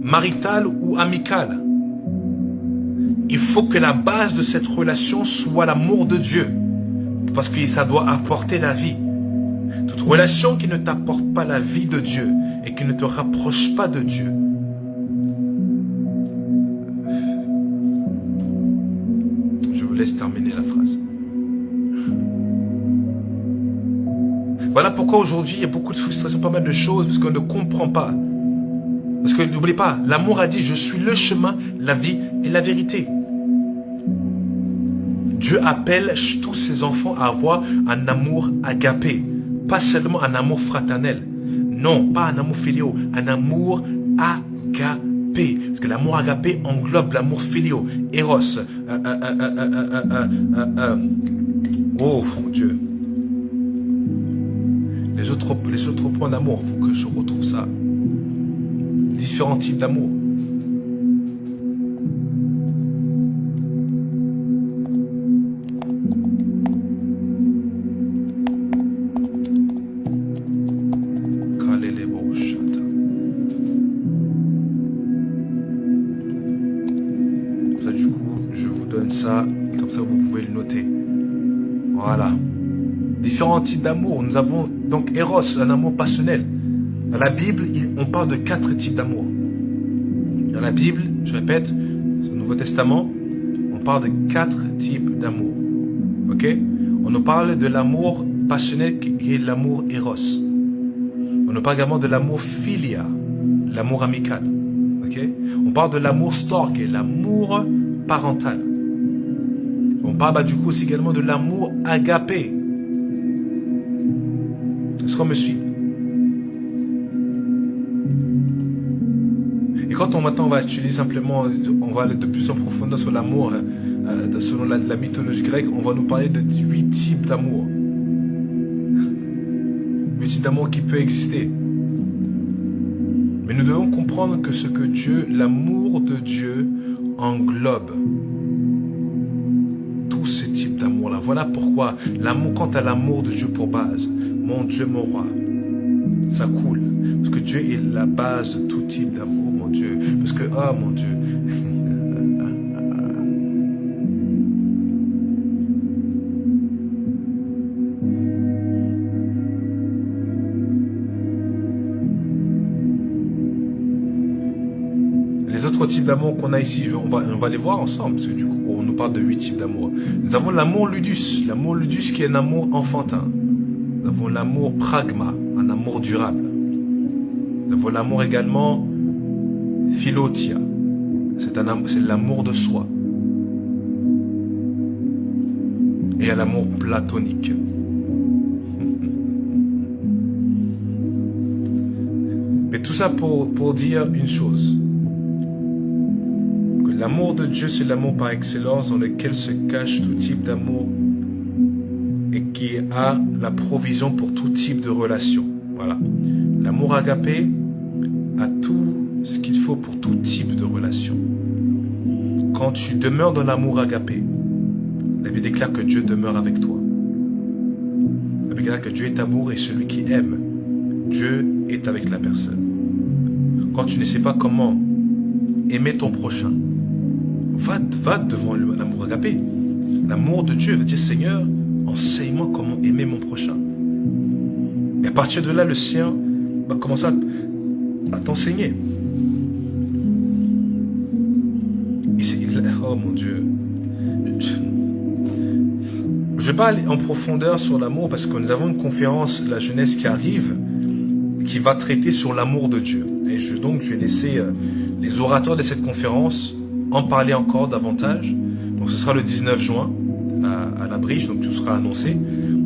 marital ou amical, il faut que la base de cette relation soit l'amour de Dieu. Parce que ça doit apporter la vie. Toute relation qui ne t'apporte pas la vie de Dieu et qui ne te rapproche pas de Dieu. Je vous laisse terminer la phrase. Voilà pourquoi aujourd'hui il y a beaucoup de frustration, pas mal de choses, parce qu'on ne comprend pas. Parce que n'oubliez pas, l'amour a dit, je suis le chemin, la vie et la vérité. Dieu appelle tous ses enfants à avoir un amour agapé. Pas seulement un amour fraternel. Non, pas un amour filial, un amour agapé. Parce que l'amour agapé englobe l'amour filial, Eros. Oh mon Dieu. Les autres points d'amour, il faut que je retrouve ça. Différents types d'amour. Ça, du coup, je vous donne ça, comme ça vous pouvez le noter. Voilà. Différents types d'amour. Nous avons donc Eros, un amour passionnel. Dans la Bible, on parle de 4 types d'amour. Dans la Bible, je répète, dans le Nouveau Testament, on parle de 4 types d'amour. Ok? On nous parle de l'amour passionnel qui est l'amour Eros. On nous parle également de l'amour philia, l'amour amical. Ok? On parle de l'amour storge, qui est l'amour parental. On parle du coup aussi également de l'amour agapé. Est-ce qu'on me suit? Et quand maintenant on va étudier simplement, on va aller de plus en profondeur sur l'amour, selon la mythologie grecque, on va nous parler de 8 types d'amour. 8 types d'amour qui peut exister. Mais nous devons comprendre que ce que Dieu, l'amour de Dieu englobe tous ces types d'amour-là. Voilà pourquoi l'amour, quant à l'amour de Dieu pour base, mon Dieu, mon roi, ça coule. Parce que Dieu est la base de tout type d'amour, mon Dieu. Parce que, oh mon Dieu. Les autres types d'amour qu'on a ici, on va les voir ensemble, parce que du coup, on nous parle de 8 types d'amour. Nous avons l'amour ludus qui est un amour enfantin. Nous avons l'amour pragma, un amour durable. Nous avons l'amour également philotia, c'est l'amour de soi. Et il y a l'amour platonique. Mais tout ça pour dire une chose. L'amour de Dieu, c'est l'amour par excellence dans lequel se cache tout type d'amour et qui a la provision pour tout type de relation. Voilà. L'amour agapé a tout ce qu'il faut pour tout type de relation. Quand tu demeures dans l'amour agapé, la Bible déclare que Dieu demeure avec toi. La Bible déclare que Dieu est amour et celui qui aime, Dieu est avec la personne. Quand tu ne sais pas comment aimer ton prochain, va devant l'amour agapé. L'amour de Dieu va dire, Seigneur, enseigne-moi comment aimer mon prochain. Et à partir de là, le sien va commencer à t'enseigner. Oh mon Dieu. Je ne vais pas aller en profondeur sur l'amour parce que nous avons une conférence, la jeunesse qui arrive, qui va traiter sur l'amour de Dieu. Et donc je vais laisser les orateurs de cette conférence en parler encore davantage. Donc ce sera le 19 juin à la Briche, donc tout sera annoncé.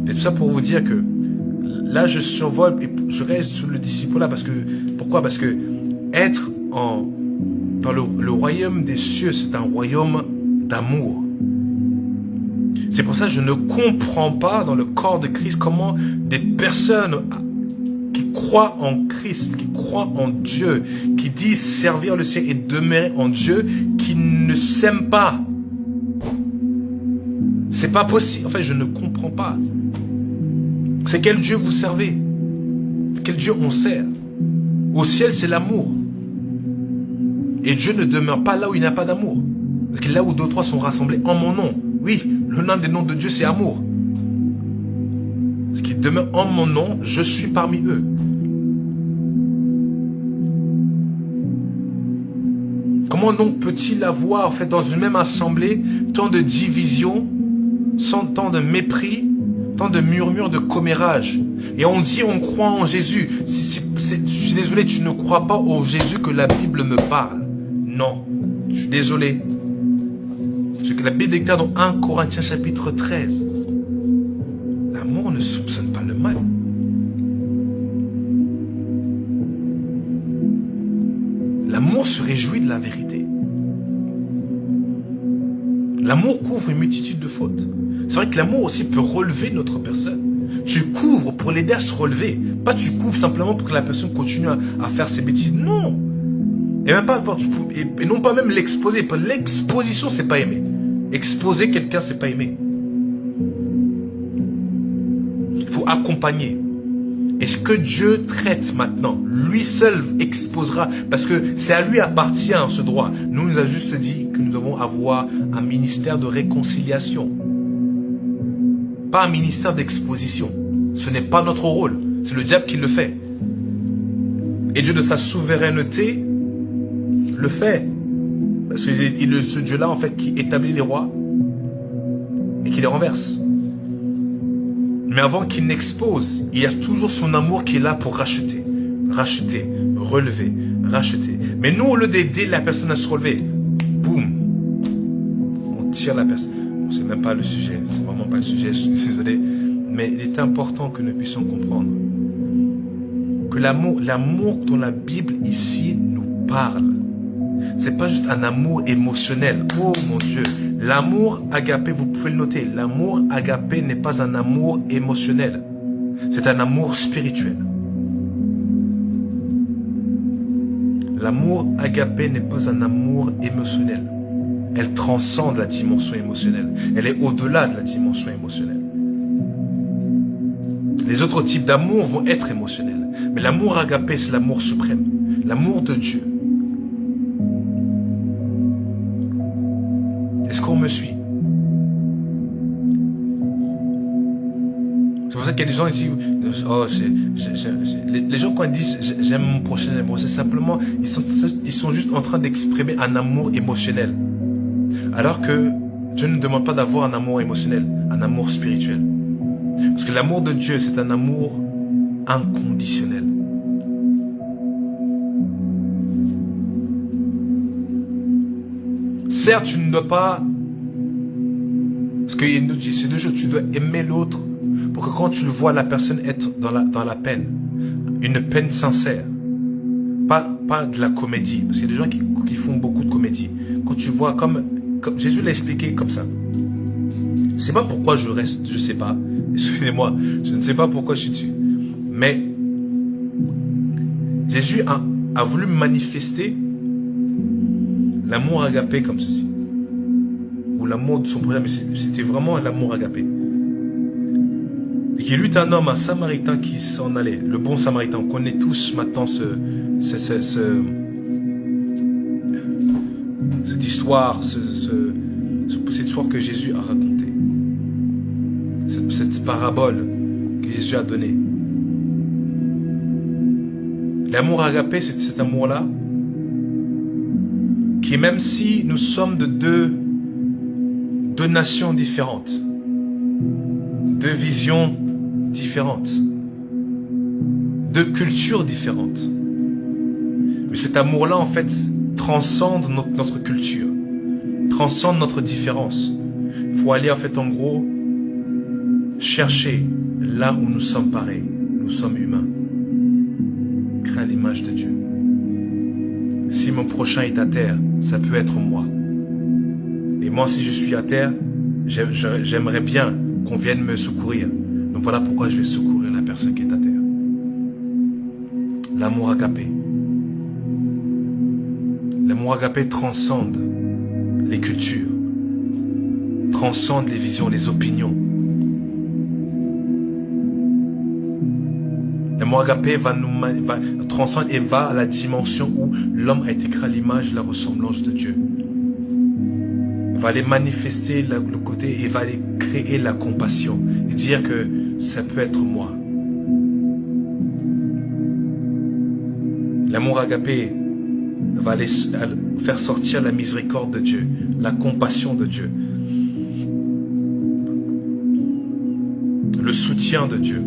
Et tout ça pour vous dire que là je survole et je reste sur le disciple-là parce que, pourquoi? Parce que être dans le royaume des cieux, c'est un royaume d'amour. C'est pour ça que je ne comprends pas dans le corps de Christ comment des personnes qui croient en Christ, qui croient en Dieu, qui disent servir le ciel et demeurer en Dieu, qui ne s'aiment pas. C'est pas possible. En fait, je ne comprends pas. C'est quel Dieu vous servez? Quel Dieu on sert? Au ciel, c'est l'amour. Et Dieu ne demeure pas là où il n'y a pas d'amour. Parce que là où deux ou trois sont rassemblés en mon nom. Oui, le nom des noms de Dieu, c'est amour. Ce qui demeure en mon nom, je suis parmi eux. Comment donc peut-il avoir, en fait, dans une même assemblée, tant de divisions, tant de mépris, tant de murmures, de commérages? Et on dit, on croit en Jésus. Je suis désolé, tu ne crois pas au Jésus que la Bible me parle. Non, je suis désolé. Ce que la Bible déclare dans 1 Corinthiens chapitre 13. L'amour ne soupçonne pas le mal. L'amour se réjouit de la vérité. L'amour couvre une multitude de fautes. C'est vrai que l'amour aussi peut relever notre personne. Tu couvres pour l'aider à se relever. Pas tu couvres simplement pour que la personne continue à faire ses bêtises. Non. Et même pas, et non pas même l'exposer. L'exposition, c'est pas aimer. Exposer quelqu'un, c'est pas aimer. Il faut accompagner. Et ce que Dieu traite maintenant, lui seul exposera, parce que c'est à lui appartient ce droit. Nous, nous a juste dit que nous devons avoir un ministère de réconciliation. Pas un ministère d'exposition. Ce n'est pas notre rôle. C'est le diable qui le fait. Et Dieu, de sa souveraineté, le fait. Parce que ce Dieu-là, en fait, qui établit les rois et qui les renverse. Mais avant qu'il n'expose, il y a toujours son amour qui est là pour racheter. Racheter, relever, racheter. Mais nous, au lieu d'aider la personne à se relever, boum, on tire la personne. C'est même pas le sujet, c'est vraiment pas le sujet, je suis désolé. Mais il est important que nous puissions comprendre que l'amour dont la Bible ici nous parle, C'est pas juste un amour émotionnel. Oh mon Dieu. L'amour agapé, vous pouvez le noter. L'amour agapé n'est pas un amour émotionnel. C'est un amour spirituel. L'amour agapé n'est pas un amour émotionnel. Elle transcende la dimension émotionnelle. Elle est au-delà de la dimension émotionnelle. Les autres types d'amour vont être émotionnels. Mais l'amour agapé, c'est l'amour suprême. L'amour de Dieu. Est-ce qu'on me suit? C'est pour ça qu'il y a des gens ici, oh, les gens quand ils disent j'aime mon prochain, c'est simplement, ils sont juste en train d'exprimer un amour émotionnel. Alors que Dieu ne demande pas d'avoir un amour émotionnel, un amour spirituel. Parce que l'amour de Dieu, c'est un amour inconditionnel. Certes, tu ne dois pas, parce que c'est deux choses, tu dois aimer l'autre pour que quand tu vois la personne être dans la peine, une peine sincère, pas de la comédie, parce qu'il y a des gens qui font beaucoup de comédie. Quand tu vois, comme Jésus l'a expliqué comme ça, je sais pas pourquoi je reste, je sais pas, excusez-moi, je ne sais pas pourquoi je suis dessus, mais Jésus a voulu manifester l'amour agapé comme ceci, ou l'amour de son prochain, mais c'était vraiment l'amour agapé. Et qu'il eut un homme, un samaritain qui s'en allait, le bon samaritain. On connaît tous maintenant cette histoire, cette histoire que Jésus a racontée, cette parabole que Jésus a donnée. L'amour agapé, c'est cet amour-là, qui même si nous sommes de deux nations différentes, deux visions différentes, deux cultures différentes, mais cet amour-là, en fait, transcende notre culture, transcende notre différence. Il faut aller, en fait, en gros, chercher là où nous sommes pareils. Nous sommes humains, créés à l'image de Dieu. Si mon prochain est à terre, ça peut être moi. Et moi, si je suis à terre, j'aimerais bien qu'on vienne me secourir. Donc voilà pourquoi je vais secourir la personne qui est à terre. L'amour agapé. L'amour agapé transcende les cultures, transcende les visions, les opinions. L'amour agapé va transcendre et va à la dimension où l'homme a été créé à l'image et la ressemblance de Dieu. Il va aller manifester le côté et va aller créer la compassion et dire que ça peut être moi. L'amour agapé va aller faire sortir la miséricorde de Dieu, la compassion de Dieu, le soutien de Dieu,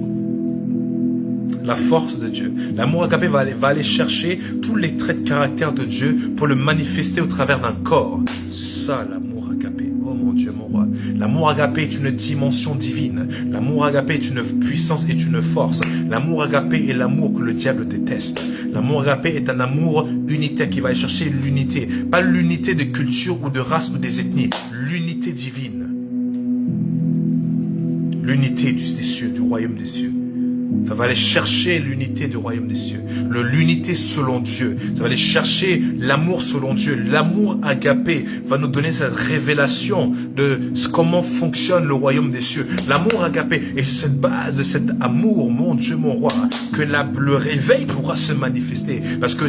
la force de Dieu. L'amour agapé va aller chercher tous les traits de caractère de Dieu pour le manifester au travers d'un corps. C'est ça l'amour agapé. Oh mon Dieu, mon roi. L'amour agapé est une dimension divine. L'amour agapé est une puissance et une force. L'amour agapé est l'amour que le diable déteste. L'amour agapé est un amour unitaire qui va aller chercher l'unité. Pas l'unité de culture ou de race ou des ethnies. L'unité divine. L'unité des cieux, du royaume des cieux. Ça va aller chercher l'unité du royaume des cieux. L'unité selon Dieu. Ça va aller chercher l'amour selon Dieu. L'amour agapé va nous donner cette révélation de comment fonctionne le royaume des cieux. L'amour agapé. Et sur cette base de cet amour, mon Dieu, mon roi, que le réveil pourra se manifester. Parce que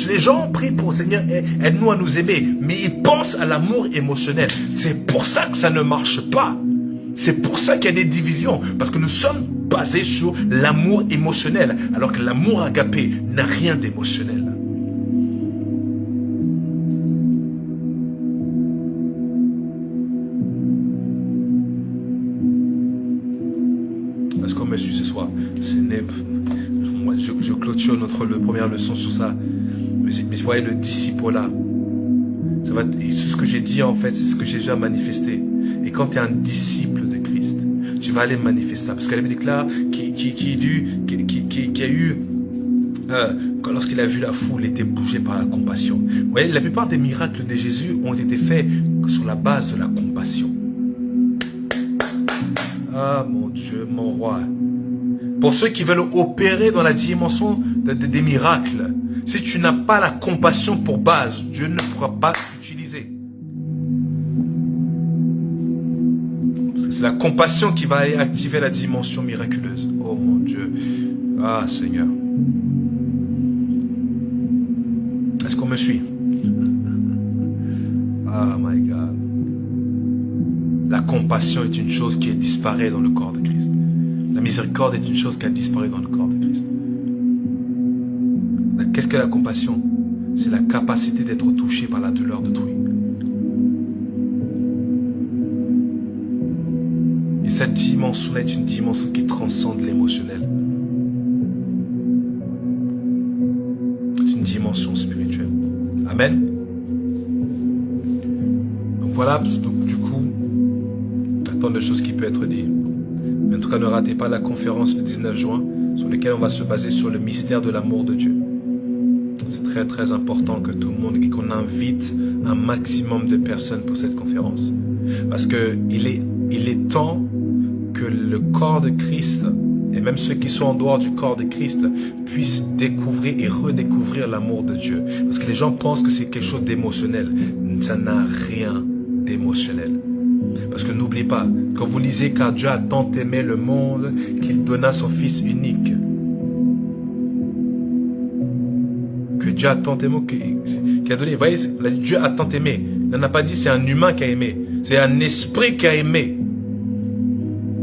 les gens prient pour le Seigneur, aide-nous à nous aimer. Mais ils pensent à l'amour émotionnel. C'est pour ça que ça ne marche pas. C'est pour ça qu'il y a des divisions. Parce que nous sommes basés sur l'amour émotionnel. Alors que l'amour agapé n'a rien d'émotionnel. Est-ce qu'on me suit ce soir? Je clôture la première leçon sur ça. Mais vous voyez le disciple-là. Ce que j'ai dit en fait, c'est ce que Jésus a manifesté. Et quand tu es un disciple de Christ, tu vas aller manifester ça. Parce que la Bible déclare qu'il y a eu Lorsqu'il a vu la foule, il était bougé par la compassion. Vous voyez, la plupart des miracles de Jésus ont été faits sur la base de la compassion. Ah mon Dieu, mon roi. Pour ceux qui veulent opérer dans la dimension des miracles, si tu n'as pas la compassion pour base, Dieu ne pourra pas t'utiliser. Parce que c'est la compassion qui va activer la dimension miraculeuse. Oh mon Dieu. Ah Seigneur. Est-ce qu'on me suit? Oh my God. La compassion est une chose qui disparaît dans le corps de Christ. La miséricorde est une chose qui a disparu dans le corps de Christ. Qu'est-ce que la compassion? C'est la capacité d'être touché par la douleur d'autrui. Et cette dimension-là est une dimension qui transcende l'émotionnel. C'est une dimension spirituelle. Amen. Donc voilà, donc, du coup, tant de choses qui peuvent être dites. Mais en tout cas, ne ratez pas la conférence le 19 juin, sur laquelle on va se baser sur le mystère de l'amour de Dieu. C'est très très important que tout le monde, et qu'on invite un maximum de personnes pour cette conférence. Parce que il est temps que le corps de Christ, et même ceux qui sont en dehors du corps de Christ, puissent découvrir et redécouvrir l'amour de Dieu. Parce que les gens pensent que c'est quelque chose d'émotionnel. Ça n'a rien d'émotionnel. Parce que n'oubliez pas, quand vous lisez « Car Dieu a tant aimé le monde qu'il donna son Fils unique ». Que Dieu a tant aimé qu'il a donné. Vous voyez, Dieu a tant aimé. Il n'en a pas dit c'est un humain qui a aimé. C'est un esprit qui a aimé.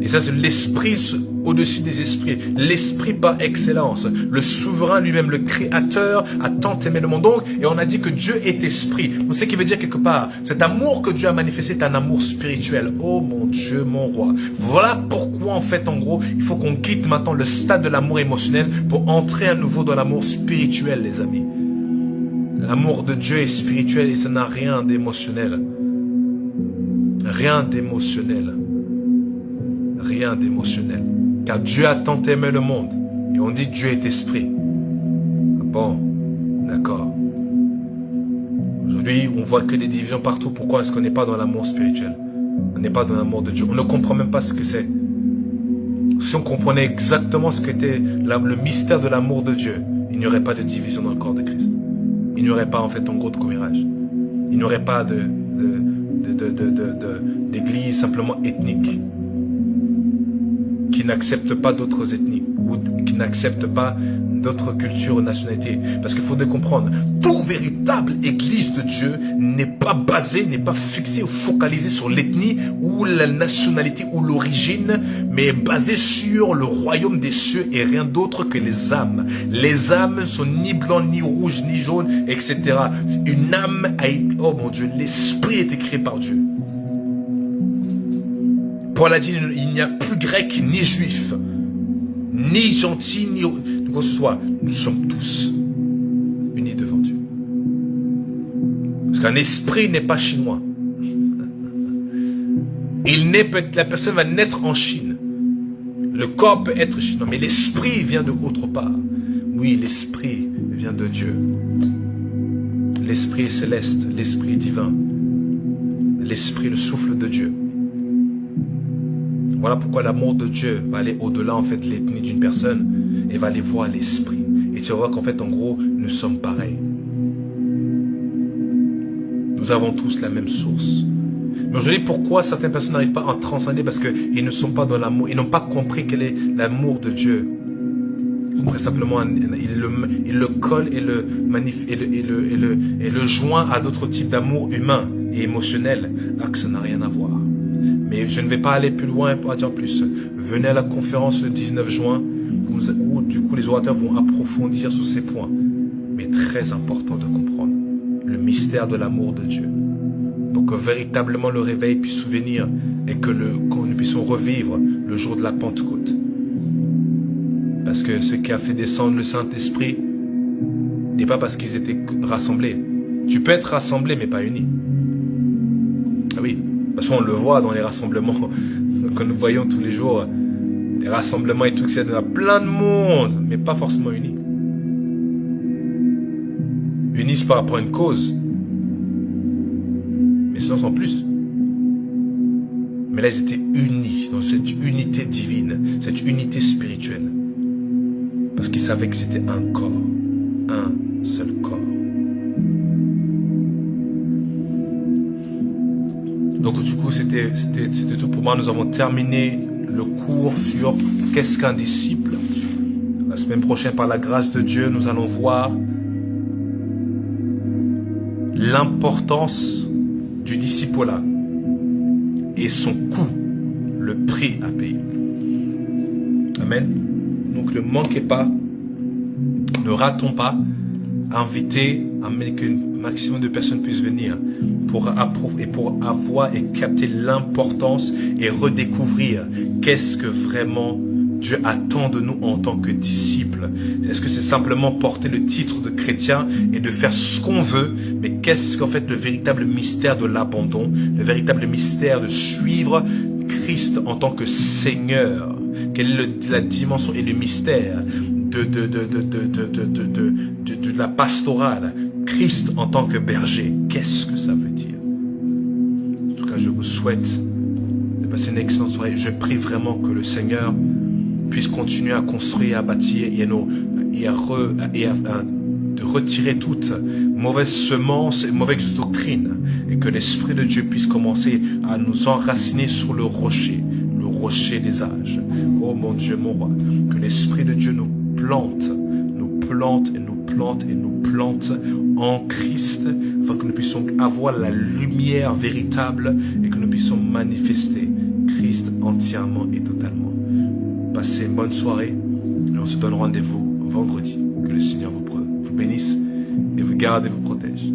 Et ça, c'est l'esprit au-dessus des esprits. L'esprit par excellence. Le souverain lui-même, le créateur, a tant aimé le monde. Donc, et on a dit que Dieu est esprit. Vous savez ce qui veut dire quelque part? Cet amour que Dieu a manifesté est un amour spirituel. Oh mon Dieu, mon roi. Voilà pourquoi, en fait, en gros, il faut qu'on quitte maintenant le stade de l'amour émotionnel pour entrer à nouveau dans l'amour spirituel, les amis. L'amour de Dieu est spirituel et ça n'a rien d'émotionnel. Rien d'émotionnel. Rien d'émotionnel. Car Dieu a tant aimé le monde. Et on dit Dieu est esprit. Bon, d'accord. Aujourd'hui, on voit que des divisions partout. Pourquoi est-ce qu'on n'est pas dans l'amour spirituel? On n'est pas dans l'amour de Dieu. On ne comprend même pas ce que c'est. Si on comprenait exactement ce qu'était le mystère de l'amour de Dieu, il n'y aurait pas de division dans le corps de Christ. Il n'y aurait pas en fait en gros de commérage. Il n'y aurait pas d'église simplement ethnique qui n'accepte pas d'autres ethnies ou qui n'accepte pas d'autres cultures ou nationalités. Parce qu'il faut comprendre, toute véritable église de Dieu n'est pas basée, n'est pas fixée ou focalisée sur l'ethnie ou la nationalité ou l'origine, mais est basée sur le royaume des cieux et rien d'autre que les âmes. Les âmes sont ni blancs, ni rouges, ni jaunes, etc. Une âme a été, oh mon Dieu, l'esprit est créé par Dieu. Paul a dit, il n'y a plus grec ni juif, ni gentil, ni quoi que ce soit. Nous sommes tous unis devant Dieu. Parce qu'un esprit n'est pas chinois. La personne va naître en Chine. Le corps peut être chinois, mais l'esprit vient de autre part. Oui, l'esprit vient de Dieu. L'esprit est céleste, l'esprit est divin. L'esprit, le souffle de Dieu. Voilà pourquoi l'amour de Dieu va aller au-delà en fait de l'ethnie d'une personne et va aller voir l'esprit. Et tu vas voir qu'en fait en gros nous sommes pareils. Nous avons tous la même source. Mais aujourd'hui pourquoi certaines personnes n'arrivent pas à en transcender? Parce qu'ils ne sont pas dans l'amour, ils n'ont pas compris quel est l'amour de Dieu. Très simplement, ils le collent et le joint à d'autres types d'amour humain et émotionnel, alors que ça n'a rien à voir. Mais je ne vais pas aller plus loin pour en dire plus. Venez à la conférence le 19 juin où du coup les orateurs vont approfondir sur ces points. Mais très important de comprendre le mystère de l'amour de Dieu. Pour que véritablement le réveil puisse souvenir et que nous puissions revivre le jour de la Pentecôte. Parce que ce qui a fait descendre le Saint-Esprit n'est pas parce qu'ils étaient rassemblés. Tu peux être rassemblé mais pas uni. Ah oui. De toute façon, on le voit dans les rassemblements que nous voyons tous les jours. Les rassemblements et tout, il y a plein de monde, mais pas forcément unis. unissent par rapport à une cause. Mais sinon, sans plus. Mais là, ils étaient unis dans cette unité divine, cette unité spirituelle. Parce qu'ils savaient que c'était un corps, un seul corps. Donc du coup, c'était tout pour moi. Nous avons terminé le cours sur qu'est-ce qu'un disciple. La semaine prochaine, par la grâce de Dieu, nous allons voir l'importance du disciple-là et son coût, le prix à payer. Amen. Donc ne manquez pas, ne ratons pas, invitez, qu'un maximum de personnes puissent venir pour avoir et capter l'importance et redécouvrir qu'est-ce que vraiment Dieu attend de nous en tant que disciples. Est-ce que c'est simplement porter le titre de chrétien et de faire ce qu'on veut, mais qu'est-ce qu'en fait le véritable mystère de l'abandon, le véritable mystère de suivre Christ en tant que Seigneur? Quelle est la dimension et le mystère de la pastorale? Christ en tant que berger, qu'est-ce que ça veut dire? En tout cas, je vous souhaite de passer une excellente soirée. Je prie vraiment que le Seigneur puisse continuer à construire, à bâtir et de retirer toute mauvaise semence et mauvaise doctrine, et que l'Esprit de Dieu puisse commencer à nous enraciner sur le rocher des âges. Oh mon Dieu, mon roi, que l'Esprit de Dieu nous plante en Christ, afin que nous puissions avoir la lumière véritable et que nous puissions manifester Christ entièrement et totalement. Passez une bonne soirée et on se donne rendez-vous vendredi. Que le Seigneur vous bénisse et vous garde et vous protège.